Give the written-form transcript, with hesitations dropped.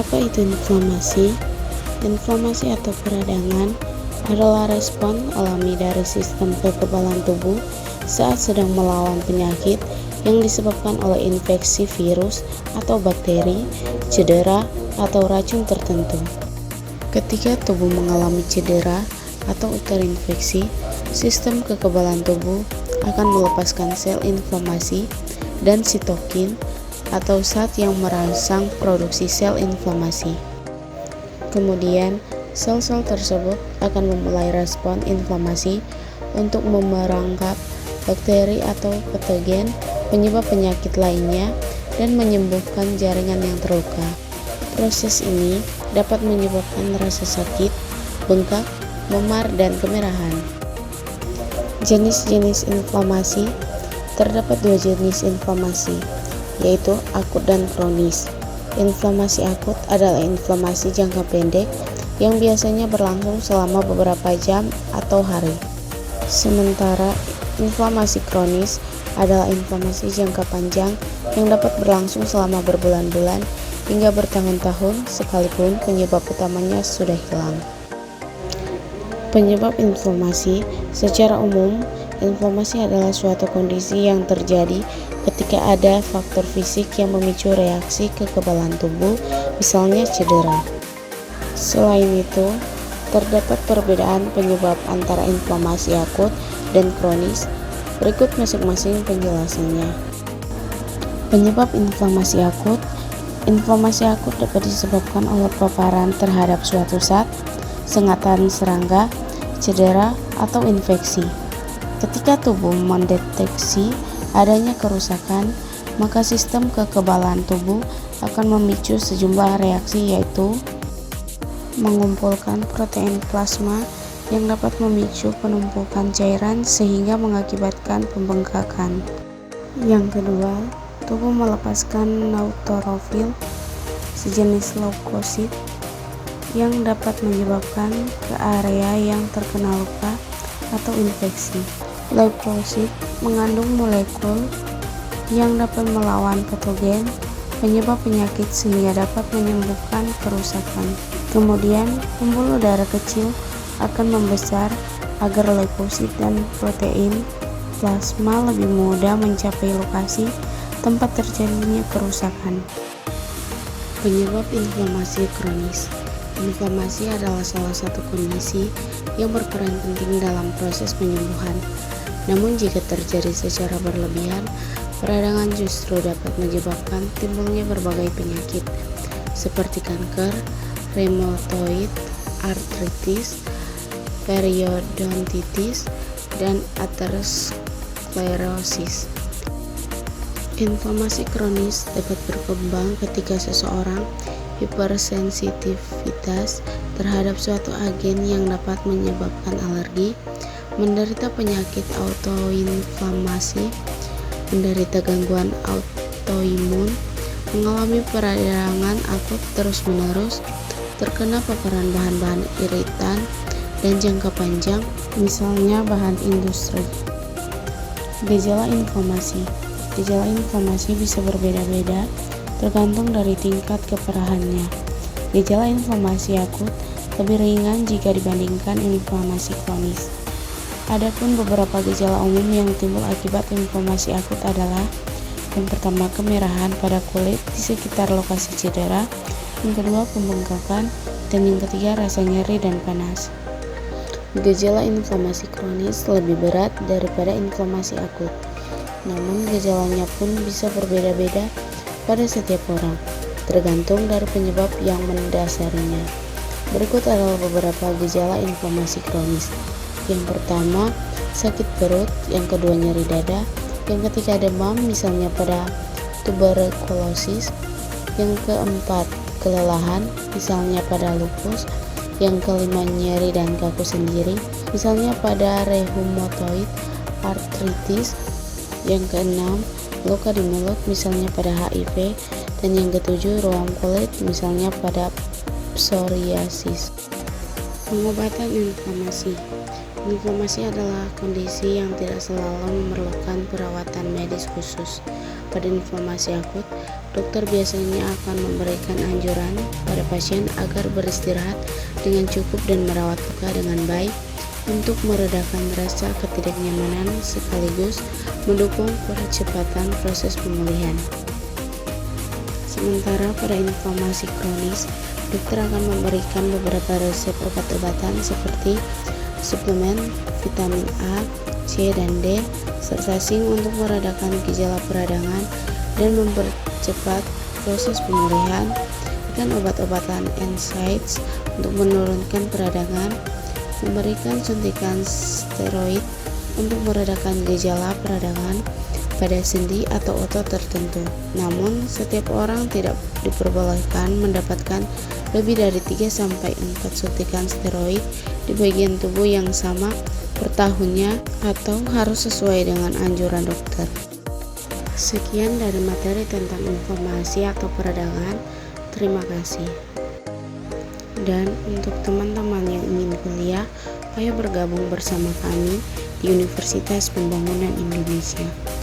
Apa itu inflamasi? Inflamasi atau peradangan adalah respon alami dari sistem kekebalan tubuh saat sedang melawan penyakit yang disebabkan oleh infeksi virus atau bakteri, cedera, atau racun tertentu. Ketika tubuh mengalami cedera atau terinfeksi, sistem kekebalan tubuh akan melepaskan sel inflamasi dan sitokin atau zat yang merangsang produksi sel inflamasi. Kemudian, sel-sel tersebut akan memulai respon inflamasi untuk memerangkap bakteri atau patogen penyebab penyakit lainnya dan menyembuhkan jaringan yang terluka. Proses ini dapat menyebabkan rasa sakit, bengkak, memar, dan kemerahan. Jenis-jenis inflamasi. Terdapat dua jenis inflamasi, yaitu akut dan kronis. Inflamasi akut adalah inflamasi jangka pendek yang biasanya berlangsung selama beberapa jam atau hari. Sementara inflamasi kronis adalah inflamasi jangka panjang yang dapat berlangsung selama berbulan-bulan hingga bertahun-tahun sekalipun penyebab utamanya sudah hilang. Penyebab inflamasi. Secara umum, inflamasi adalah suatu kondisi yang terjadi ketika ada faktor fisik yang memicu reaksi kekebalan tubuh, misalnya cedera. Selain itu, terdapat perbedaan penyebab antara inflamasi akut dan kronis. Berikut masing-masing penjelasannya. Penyebab inflamasi akut. Inflamasi akut dapat disebabkan oleh paparan terhadap suatu zat, sengatan serangga, cedera, atau infeksi. Ketika tubuh mendeteksi adanya kerusakan, maka sistem kekebalan tubuh akan memicu sejumlah reaksi, yaitu mengumpulkan protein plasma yang dapat memicu penumpukan cairan sehingga mengakibatkan pembengkakan. Yang kedua, tubuh melepaskan neutrofil, sejenis leukosit yang dapat menyebabkan ke area yang terkena luka atau infeksi. Leukosit mengandung molekul yang dapat melawan patogen penyebab penyakit sehingga dapat menyembuhkan kerusakan. Kemudian, pembuluh darah kecil akan membesar agar leukosit dan protein plasma lebih mudah mencapai lokasi tempat terjadinya kerusakan. Penyebab inflamasi kronis. Inflamasi adalah salah satu kondisi yang berperan penting dalam proses penyembuhan. Namun jika terjadi secara berlebihan, peradangan justru dapat menyebabkan timbulnya berbagai penyakit seperti kanker, rheumatoid arthritis, periodontitis, dan aterosklerosis. Inflamasi kronis dapat berkembang ketika seseorang hipersensitivitas terhadap suatu agen yang dapat menyebabkan alergi, menderita penyakit autoinflamasi, menderita gangguan autoimun, mengalami peradangan akut terus-menerus, terkena paparan bahan-bahan iritan, dan jangka panjang, misalnya bahan industri. Gejala inflamasi. Gejala inflamasi bisa berbeda-beda tergantung dari tingkat keparahannya. Gejala inflamasi akut lebih ringan jika dibandingkan inflamasi kronis. Adapun beberapa gejala umum yang timbul akibat inflamasi akut adalah: yang pertama, kemerahan pada kulit di sekitar lokasi cedera, yang kedua, pembengkakan, dan yang ketiga, rasa nyeri dan panas. Gejala inflamasi kronis lebih berat daripada inflamasi akut, namun gejalanya pun bisa berbeda-beda pada setiap orang, tergantung dari penyebab yang mendasarinya. Berikut adalah beberapa gejala inflamasi kronis. Yang pertama, sakit perut, yang kedua, nyeri dada, yang ketiga, demam, misalnya pada tuberkulosis, yang keempat, kelelahan, misalnya pada lupus, yang kelima, nyeri dan kaku sendiri, misalnya pada rheumatoid arthritis, yang keenam, luka di mulut, misalnya pada HIV, dan yang ketujuh, ruam kulit, misalnya pada psoriasis. Pengobatan inflamasi. Inflamasi adalah kondisi yang tidak selalu memerlukan perawatan medis khusus. Pada inflamasi akut, dokter biasanya akan memberikan anjuran pada pasien agar beristirahat dengan cukup dan merawat luka dengan baik untuk meredakan rasa ketidaknyamanan sekaligus mendukung percepatan proses pemulihan. Sementara pada inflamasi kronis, dokter akan memberikan beberapa resep obat-obatan seperti suplemen vitamin A, C, dan D, serta zinc untuk meredakan gejala peradangan dan mempercepat proses pemulihan, dan obat-obatan NSAIDs untuk menurunkan peradangan, memberikan suntikan steroid untuk meredakan gejala peradangan pada sendi atau otot tertentu. Namun, setiap orang tidak diperbolehkan mendapatkan lebih dari 3-4 suntikan steroid di bagian tubuh yang sama per tahunnya atau harus sesuai dengan anjuran dokter. Sekian dari materi tentang inflamasi atau peradangan. Terima kasih. Dan untuk teman-teman yang ingin kuliah, ayo bergabung bersama kami di Universitas Pembangunan Indonesia.